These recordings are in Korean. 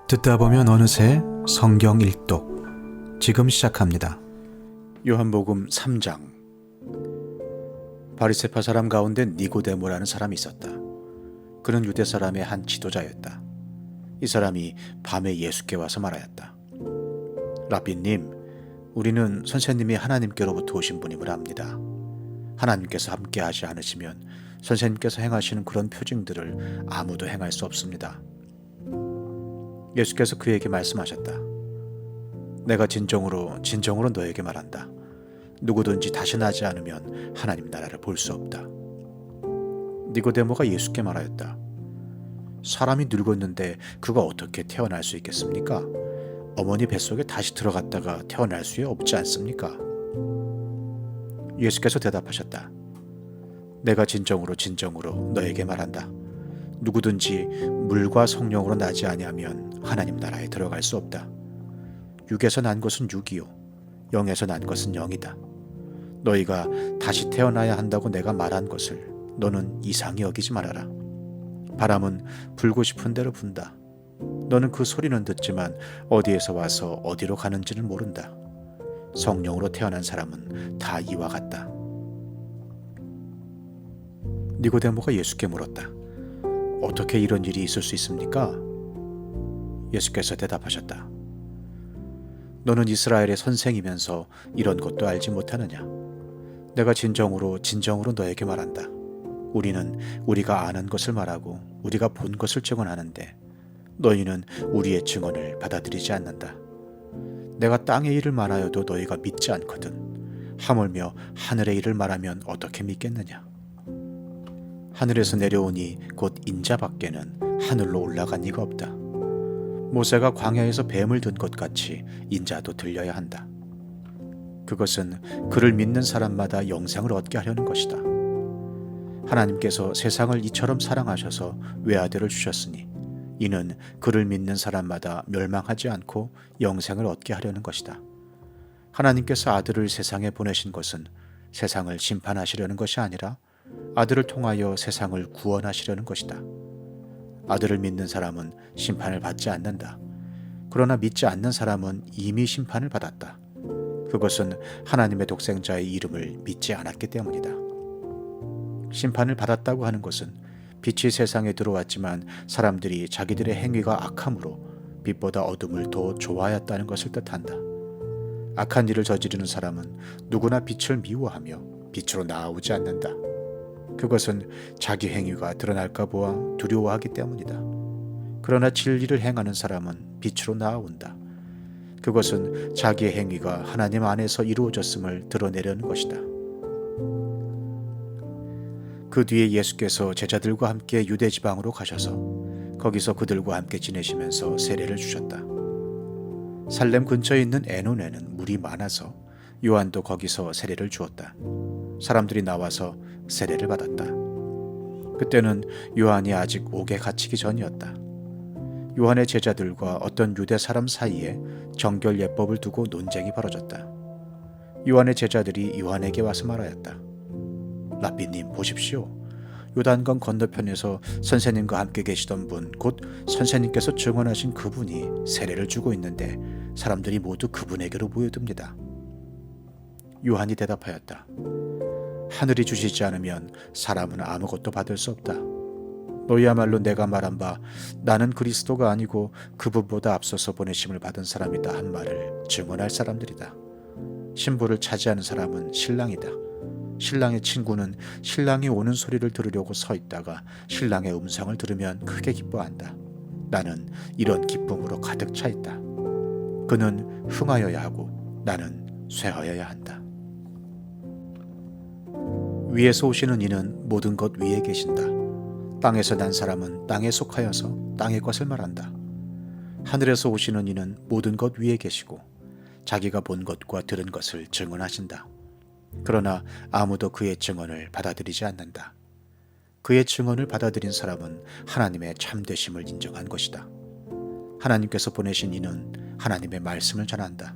듣다 보면 어느새 성경 일독 지금 시작합니다. 요한복음 3장. 바리새파 사람 가운데 니고데모라는 사람이 있었다. 그는 유대 사람의 한 지도자였다. 이 사람이 밤에 예수께 와서 말하였다. 라비님, 우리는 선생님이 하나님께로부터 오신 분임을 압니다. 하나님께서 함께 하지 않으시면 선생님께서 행하시는 그런 표징들을 아무도 행할 수 없습니다. 예수께서 그에게 말씀하셨다. 내가 진정으로 너에게 말한다. 누구든지 다시 나지 않으면 하나님 나라를 볼 수 없다. 니고데모가 예수께 말하였다. 사람이 늙었는데 그가 어떻게 태어날 수 있겠습니까? 어머니 뱃속에 다시 들어갔다가 태어날 수 없지 않습니까? 예수께서 대답하셨다. 내가 진정으로 너에게 말한다. 누구든지 물과 성령으로 나지 아니하면 하나님 나라에 들어갈 수 없다. 육에서 난 것은 육이요 영에서 난 것은 영이다. 너희가 다시 태어나야 한다고 내가 말한 것을 너는 이상히 여기지 말아라. 바람은 불고 싶은 대로 분다. 너는 그 소리는 듣지만 어디에서 와서 어디로 가는지는 모른다. 성령으로 태어난 사람은 다 이와 같다. 니고데모가 예수께 물었다. 어떻게 이런 일이 있을 수 있습니까? 예수께서 대답하셨다. 너는 이스라엘의 선생이면서 이런 것도 알지 못하느냐? 내가 진정으로 너에게 말한다. 우리는 우리가 아는 것을 말하고 우리가 본 것을 증언하는데 너희는 우리의 증언을 받아들이지 않는다. 내가 땅의 일을 말하여도 너희가 믿지 않거든. 하물며 하늘의 일을 말하면 어떻게 믿겠느냐? 하늘에서 내려오니 곧 인자 밖에는 하늘로 올라간 이가 없다. 모세가 광야에서 뱀을 든 것 같이 인자도 들려야 한다. 그것은 그를 믿는 사람마다 영생을 얻게 하려는 것이다. 하나님께서 세상을 이처럼 사랑하셔서 외아들을 주셨으니 이는 그를 믿는 사람마다 멸망하지 않고 영생을 얻게 하려는 것이다. 하나님께서 아들을 세상에 보내신 것은 세상을 심판하시려는 것이 아니라 아들을 통하여 세상을 구원하시려는 것이다. 아들을 믿는 사람은 심판을 받지 않는다. 그러나 믿지 않는 사람은 이미 심판을 받았다. 그것은 하나님의 독생자의 이름을 믿지 않았기 때문이다. 심판을 받았다고 하는 것은 빛이 세상에 들어왔지만 사람들이 자기들의 행위가 악함으로 빛보다 어둠을 더 좋아하였다는 것을 뜻한다. 악한 일을 저지르는 사람은 누구나 빛을 미워하며 빛으로 나아오지 않는다. 그것은 자기 행위가 드러날까 보아 두려워하기 때문이다. 그러나 진리를 행하는 사람은 빛으로 나아온다. 그것은 자기의 행위가 하나님 안에서 이루어졌음을 드러내려는 것이다. 그 뒤에 예수께서 제자들과 함께 유대 지방으로 가셔서 거기서 그들과 함께 지내시면서 세례를 주셨다. 살렘 근처에 있는 에논에는 물이 많아서 요한도 거기서 세례를 주었다. 사람들이 나와서 세례를 받았다. 그때는 요한이 아직 옥에 갇히기 전이었다. 요한의 제자들과 어떤 유대 사람 사이에 정결 예법을 두고 논쟁이 벌어졌다. 요한의 제자들이 요한에게 와서 말하였다. 라비님, 보십시오. 요단강 건너편에서 선생님과 함께 계시던 분, 곧 선생님께서 증언하신 그분이 세례를 주고 있는데 사람들이 모두 그분에게로 모여듭니다. 요한이 대답하였다. 하늘이 주시지 않으면 사람은 아무것도 받을 수 없다. 너희야말로 내가 말한 바 나는 그리스도가 아니고 그분보다 앞서서 보내심을 받은 사람이다 한 말을 증언할 사람들이다. 신부를 차지하는 사람은 신랑이다. 신랑의 친구는 신랑이 오는 소리를 들으려고 서 있다가 신랑의 음성을 들으면 크게 기뻐한다. 나는 이런 기쁨으로 가득 차 있다. 그는 흥하여야 하고 나는 쇠하여야 한다. 위에서 오시는 이는 모든 것 위에 계신다. 땅에서 난 사람은 땅에 속하여서 땅의 것을 말한다. 하늘에서 오시는 이는 모든 것 위에 계시고 자기가 본 것과 들은 것을 증언하신다. 그러나 아무도 그의 증언을 받아들이지 않는다. 그의 증언을 받아들인 사람은 하나님의 참되심을 인정한 것이다. 하나님께서 보내신 이는 하나님의 말씀을 전한다.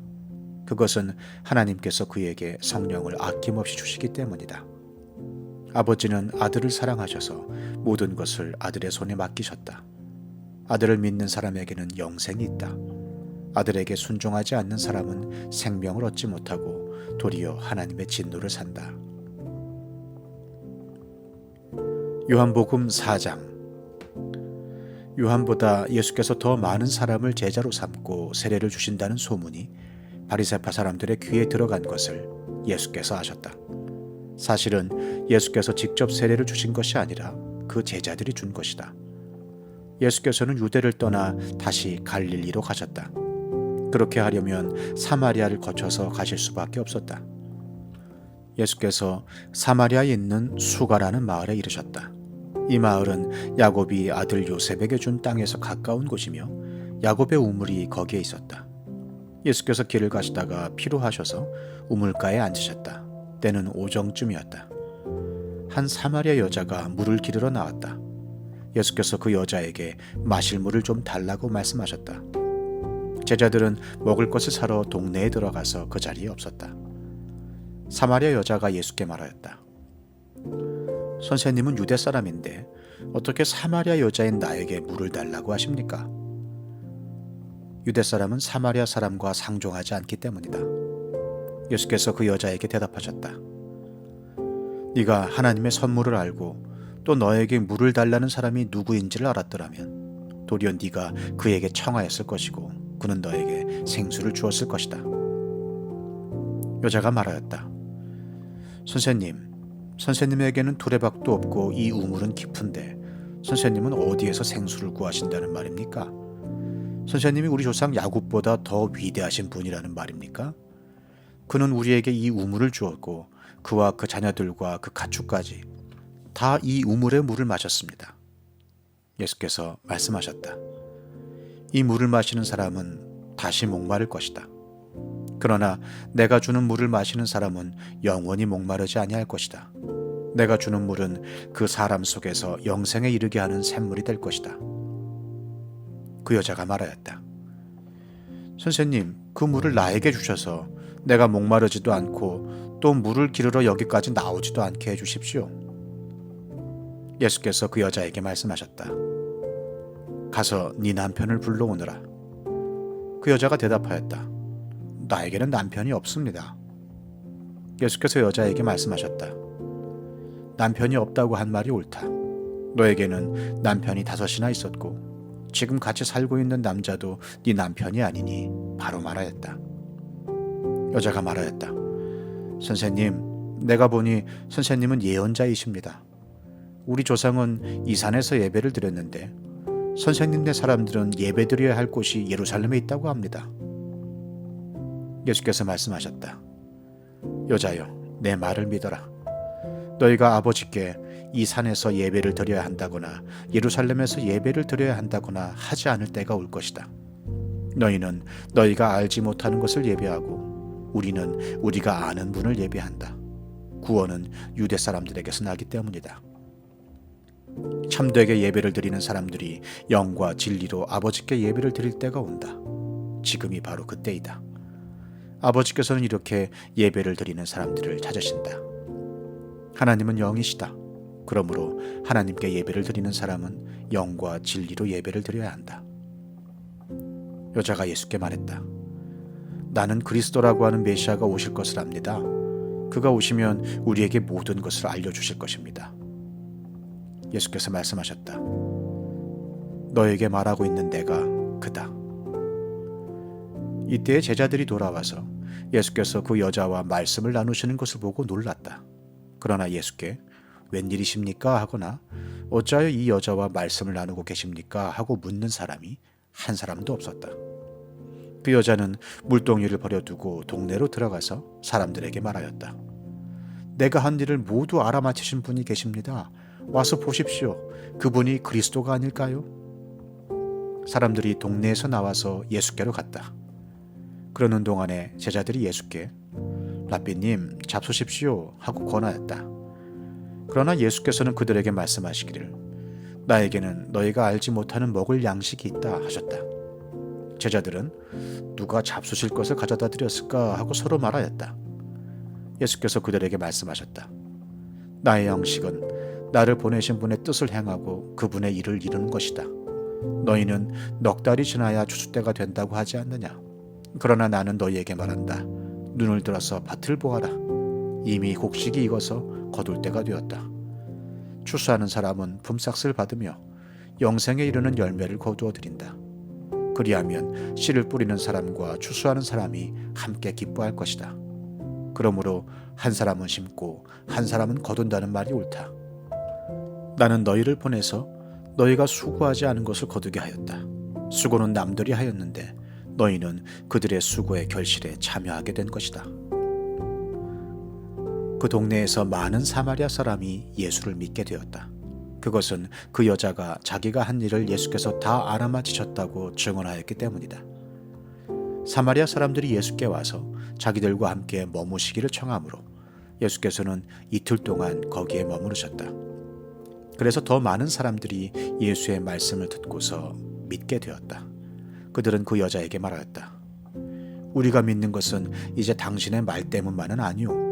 그것은 하나님께서 그에게 성령을 아낌없이 주시기 때문이다. 아버지는 아들을 사랑하셔서 모든 것을 아들의 손에 맡기셨다. 아들을 믿는 사람에게는 영생이 있다. 아들에게 순종하지 않는 사람은 생명을 얻지 못하고 도리어 하나님의 진노를 산다. 요한복음 4장. 요한보다 예수께서 더 많은 사람을 제자로 삼고 세례를 주신다는 소문이 바리새파 사람들의 귀에 들어간 것을 예수께서 아셨다. 사실은 예수께서 직접 세례를 주신 것이 아니라 그 제자들이 준 것이다. 예수께서는 유대를 떠나 다시 갈릴리로 가셨다. 그렇게 하려면 사마리아를 거쳐서 가실 수밖에 없었다. 예수께서 사마리아에 있는 수가라는 마을에 이르셨다. 이 마을은 야곱이 아들 요셉에게 준 땅에서 가까운 곳이며 야곱의 우물이 거기에 있었다. 예수께서 길을 가시다가 피로하셔서 우물가에 앉으셨다. 때는 오정쯤이었다. 한 사마리아 여자가 물을 기르러 나왔다. 예수께서 그 여자에게 마실 물을 좀 달라고 말씀하셨다. 제자들은 먹을 것을 사러 동네에 들어가서 그 자리에 없었다. 사마리아 여자가 예수께 말하였다. 선생님은 유대 사람인데 어떻게 사마리아 여자인 나에게 물을 달라고 하십니까? 유대 사람은 사마리아 사람과 상종하지 않기 때문이다. 예수께서 그 여자에게 대답하셨다. 네가 하나님의 선물을 알고 또 너에게 물을 달라는 사람이 누구인지를 알았더라면 도리어 네가 그에게 청하였을 것이고 그는 너에게 생수를 주었을 것이다. 여자가 말하였다. 선생님에게는 두레박도 없고 이 우물은 깊은데 선생님은 어디에서 생수를 구하신다는 말입니까? 선생님이 우리 조상 야곱보다 더 위대하신 분이라는 말입니까? 그는 우리에게 이 우물을 주었고 그와 그 자녀들과 그 가축까지 다 이 우물의 물을 마셨습니다. 예수께서 말씀하셨다. 이 물을 마시는 사람은 다시 목마를 것이다. 그러나 내가 주는 물을 마시는 사람은 영원히 목마르지 아니할 것이다. 내가 주는 물은 그 사람 속에서 영생에 이르게 하는 샘물이 될 것이다. 그 여자가 말하였다. 선생님, 그 물을 나에게 주셔서 내가 목마르지도 않고 또 물을 기르러 여기까지 나오지도 않게 해주십시오. 예수께서 그 여자에게 말씀하셨다. 가서 네 남편을 불러오너라. 그 여자가 대답하였다. 나에게는 남편이 없습니다. 예수께서 여자에게 말씀하셨다. 남편이 없다고 한 말이 옳다. 너에게는 남편이 5이나 있었고 지금 같이 살고 있는 남자도 네 남편이 아니니 바로 말하였다. 여자가 말하였다. 선생님, 내가 보니 선생님은 예언자이십니다. 우리 조상은 이 산에서 예배를 드렸는데 선생님네 사람들은 예배드려야 할 곳이 예루살렘에 있다고 합니다. 예수께서 말씀하셨다. 여자여, 내 말을 믿어라. 너희가 아버지께 이 산에서 예배를 드려야 한다거나 예루살렘에서 예배를 드려야 한다거나 하지 않을 때가 올 것이다. 너희는 너희가 알지 못하는 것을 예배하고 우리는 우리가 아는 분을 예배한다. 구원은 유대 사람들에게서 나기 때문이다. 참되게 예배를 드리는 사람들이 영과 진리로 아버지께 예배를 드릴 때가 온다. 지금이 바로 그때이다. 아버지께서는 이렇게 예배를 드리는 사람들을 찾으신다. 하나님은 영이시다. 그러므로 하나님께 예배를 드리는 사람은 영과 진리로 예배를 드려야 한다. 여자가 예수께 말했다. 나는 그리스도라고 하는 메시아가 오실 것을 압니다. 그가 오시면 우리에게 모든 것을 알려주실 것입니다. 예수께서 말씀하셨다. 너에게 말하고 있는 내가 그다. 이때에 제자들이 돌아와서 예수께서 그 여자와 말씀을 나누시는 것을 보고 놀랐다. 그러나 예수께 웬일이십니까? 하거나 어찌하여 이 여자와 말씀을 나누고 계십니까? 하고 묻는 사람이 한 사람도 없었다. 그 여자는 물동이를 버려두고 동네로 들어가서 사람들에게 말하였다. 내가 한 일을 모두 알아맞히신 분이 계십니다. 와서 보십시오. 그분이 그리스도가 아닐까요? 사람들이 동네에서 나와서 예수께로 갔다. 그러는 동안에 제자들이 예수께 랍비님 잡수십시오 하고 권하였다. 그러나 예수께서는 그들에게 말씀하시기를 나에게는 너희가 알지 못하는 먹을 양식이 있다 하셨다. 제자들은 누가 잡수실 것을 가져다 드렸을까 하고 서로 말하였다. 예수께서 그들에게 말씀하셨다. 나의 양식은 나를 보내신 분의 뜻을 행하고 그분의 일을 이루는 것이다. 너희는 넉 달이 지나야 추수 때가 된다고 하지 않느냐? 그러나 나는 너희에게 말한다. 눈을 들어서 밭을 보아라. 이미 곡식이 익어서 거둘 때가 되었다. 추수하는 사람은 품삯을 받으며 영생에 이르는 열매를 거두어 드린다. 그리하면 씨를 뿌리는 사람과 추수하는 사람이 함께 기뻐할 것이다. 그러므로 한 사람은 심고 한 사람은 거둔다는 말이 옳다. 나는 너희를 보내서 너희가 수고하지 않은 것을 거두게 하였다. 수고는 남들이 하였는데 너희는 그들의 수고의 결실에 참여하게 된 것이다. 그 동네에서 많은 사마리아 사람이 예수를 믿게 되었다. 그것은 그 여자가 자기가 한 일을 예수께서 다 알아맞히셨다고 증언하였기 때문이다. 사마리아 사람들이 예수께 와서 자기들과 함께 머무시기를 청하므로 예수께서는 이틀 동안 거기에 머무르셨다. 그래서 더 많은 사람들이 예수의 말씀을 듣고서 믿게 되었다. 그들은 그 여자에게 말하였다. 우리가 믿는 것은 이제 당신의 말 때문만은 아니오.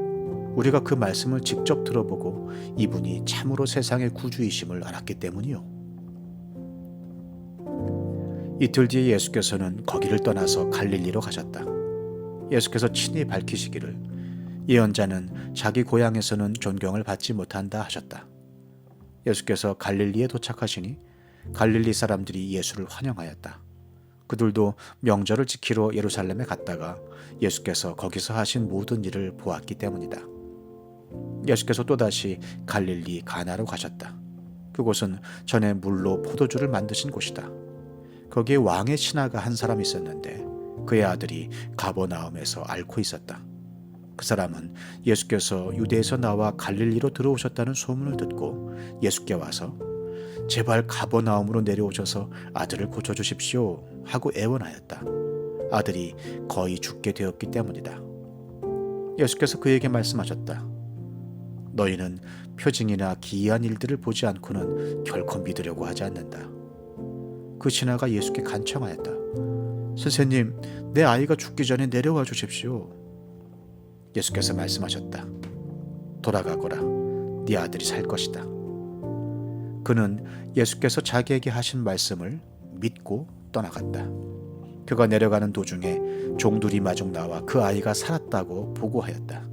우리가 그 말씀을 직접 들어보고 이분이 참으로 세상의 구주이심을 알았기 때문이요. 이틀 뒤에 예수께서는 거기를 떠나서 갈릴리로 가셨다. 예수께서 친히 밝히시기를 예언자는 자기 고향에서는 존경을 받지 못한다 하셨다. 예수께서 갈릴리에 도착하시니 갈릴리 사람들이 예수를 환영하였다. 그들도 명절을 지키러 예루살렘에 갔다가 예수께서 거기서 하신 모든 일을 보았기 때문이다. 예수께서 또다시 갈릴리 가나로 가셨다. 그곳은 전에 물로 포도주를 만드신 곳이다. 거기에 왕의 신하가 한 사람 있었는데 그의 아들이 가버나움에서 앓고 있었다. 그 사람은 예수께서 유대에서 나와 갈릴리로 들어오셨다는 소문을 듣고 예수께 와서 제발 가버나움으로 내려오셔서 아들을 고쳐주십시오 하고 애원하였다. 아들이 거의 죽게 되었기 때문이다. 예수께서 그에게 말씀하셨다. 너희는 표징이나 기이한 일들을 보지 않고는 결코 믿으려고 하지 않는다. 그 신하가 예수께 간청하였다. 선생님, 내 아이가 죽기 전에 내려와 주십시오. 예수께서 말씀하셨다. 돌아가거라. 네 아들이 살 것이다. 그는 예수께서 자기에게 하신 말씀을 믿고 떠나갔다. 그가 내려가는 도중에 종들이 마중 나와 그 아이가 살았다고 보고하였다.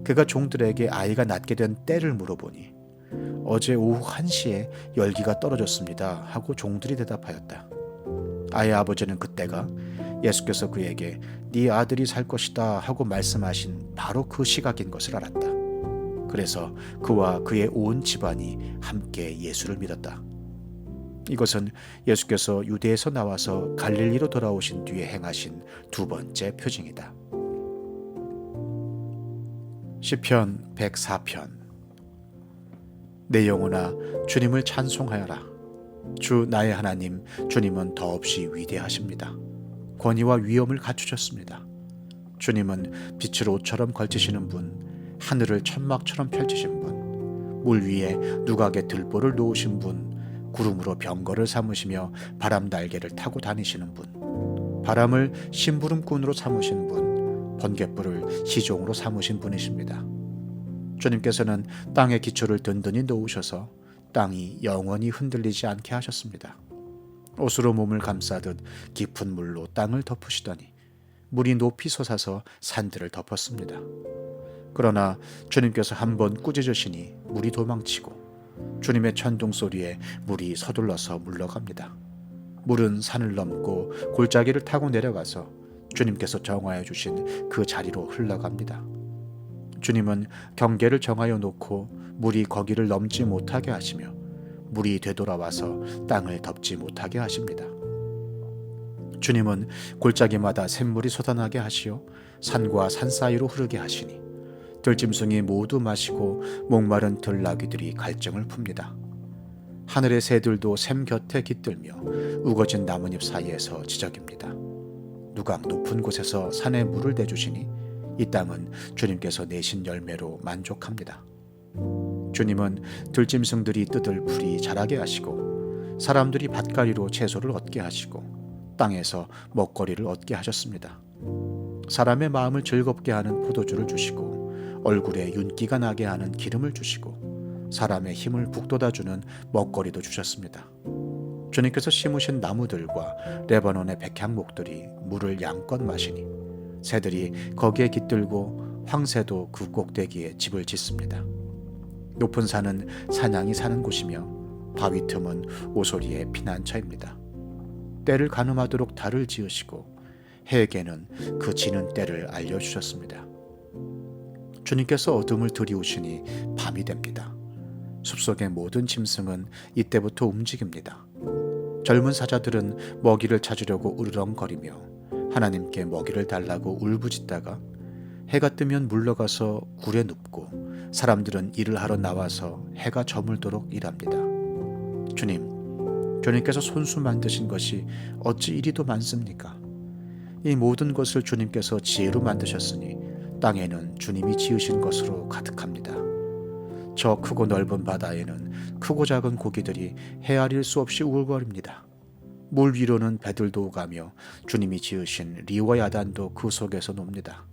그가 종들에게 아이가 낫게 된 때를 물어보니 어제 오후 1시에 열기가 떨어졌습니다 하고 종들이 대답하였다. 아이의 아버지는 그때가 예수께서 그에게 네 아들이 살 것이다 하고 말씀하신 바로 그 시각인 것을 알았다. 그래서 그와 그의 온 집안이 함께 예수를 믿었다. 이것은 예수께서 유대에서 나와서 갈릴리로 돌아오신 뒤에 행하신 두 번째 표징이다. 시편 104편. 내 영혼아 주님을 찬송하여라. 주 나의 하나님 주님은 더없이 위대하십니다. 권위와 위엄을 갖추셨습니다. 주님은 빛을 옷처럼 걸치시는 분, 하늘을 천막처럼 펼치신 분, 물 위에 누각의 들보를 놓으신 분, 구름으로 병거를 삼으시며 바람 날개를 타고 다니시는 분, 바람을 심부름꾼으로 삼으신 분, 번갯불을 시종으로 삼으신 분이십니다. 주님께서는 땅의 기초를 든든히 놓으셔서 땅이 영원히 흔들리지 않게 하셨습니다. 옷으로 몸을 감싸듯 깊은 물로 땅을 덮으시더니 물이 높이 솟아서 산들을 덮었습니다. 그러나 주님께서 한번 꾸짖으시니 물이 도망치고 주님의 천둥 소리에 물이 서둘러서 물러갑니다. 물은 산을 넘고 골짜기를 타고 내려가서 주님께서 정하여 주신 그 자리로 흘러갑니다. 주님은 경계를 정하여 놓고 물이 거기를 넘지 못하게 하시며 물이 되돌아와서 땅을 덮지 못하게 하십니다. 주님은 골짜기마다 샘물이 솟아나게 하시어 산과 산 사이로 흐르게 하시니 들짐승이 모두 마시고 목마른 들나귀들이 갈증을 풉니다. 하늘의 새들도 샘 곁에 깃들며 우거진 나뭇잎 사이에서 지저깁니다. 누각 높은 곳에서 산에 물을 대주시니 이 땅은 주님께서 내신 열매로 만족합니다. 주님은 들짐승들이 뜯을 풀이 자라게 하시고 사람들이 밭가리로 채소를 얻게 하시고 땅에서 먹거리를 얻게 하셨습니다. 사람의 마음을 즐겁게 하는 포도주를 주시고 얼굴에 윤기가 나게 하는 기름을 주시고 사람의 힘을 북돋아주는 먹거리도 주셨습니다. 주님께서 심으신 나무들과 레바논의 백향목들이 물을 양껏 마시니 새들이 거기에 깃들고 황새도 그 꼭대기에 집을 짓습니다. 높은 산은 사냥이 사는 곳이며 바위 틈은 오소리의 피난처입니다. 때를 가늠하도록 달을 지으시고 해에게는 그 지는 때를 알려주셨습니다. 주님께서 어둠을 들이우시니 밤이 됩니다. 숲속의 모든 짐승은 이때부터 움직입니다. 젊은 사자들은 먹이를 찾으려고 으르렁거리며 하나님께 먹이를 달라고 울부짖다가 해가 뜨면 물러가서 굴에 눕고 사람들은 일을 하러 나와서 해가 저물도록 일합니다. 주님께서 손수 만드신 것이 어찌 이리도 많습니까? 이 모든 것을 주님께서 지혜로 만드셨으니 땅에는 주님이 지으신 것으로 가득합니다. 저 크고 넓은 바다에는 크고 작은 고기들이 헤아릴 수 없이 우글거립니다. 물 위로는 배들도 오가며 주님이 지으신 리와 야단도 그 속에서 놉니다.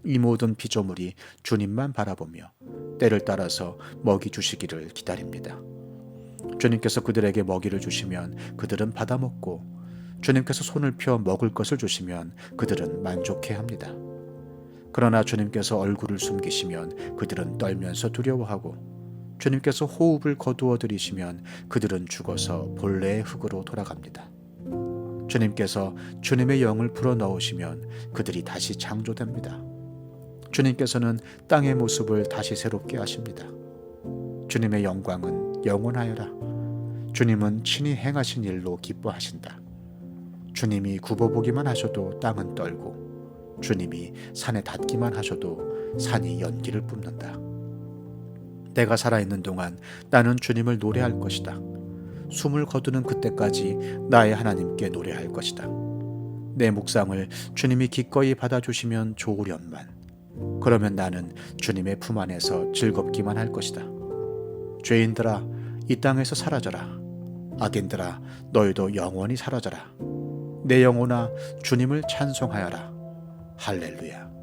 이 모든 피조물이 주님만 바라보며 때를 따라서 먹이 주시기를 기다립니다. 주님께서 그들에게 먹이를 주시면 그들은 받아먹고 주님께서 손을 펴 먹을 것을 주시면 그들은 만족해합니다. 그러나 주님께서 얼굴을 숨기시면 그들은 떨면서 두려워하고 주님께서 호흡을 거두어 들이시면 그들은 죽어서 본래의 흙으로 돌아갑니다. 주님께서 주님의 영을 불어넣으시면 그들이 다시 창조됩니다. 주님께서는 땅의 모습을 다시 새롭게 하십니다. 주님의 영광은 영원하여라. 주님은 친히 행하신 일로 기뻐하신다. 주님이 굽어보기만 하셔도 땅은 떨고 주님이 산에 닿기만 하셔도 산이 연기를 뿜는다. 내가 살아있는 동안 나는 주님을 노래할 것이다. 숨을 거두는 그때까지 나의 하나님께 노래할 것이다. 내 묵상을 주님이 기꺼이 받아주시면 좋으련만 그러면 나는 주님의 품 안에서 즐겁기만 할 것이다. 죄인들아 이 땅에서 사라져라. 악인들아 너희도 영원히 사라져라. 내 영혼아 주님을 찬송하여라. 할렐루야.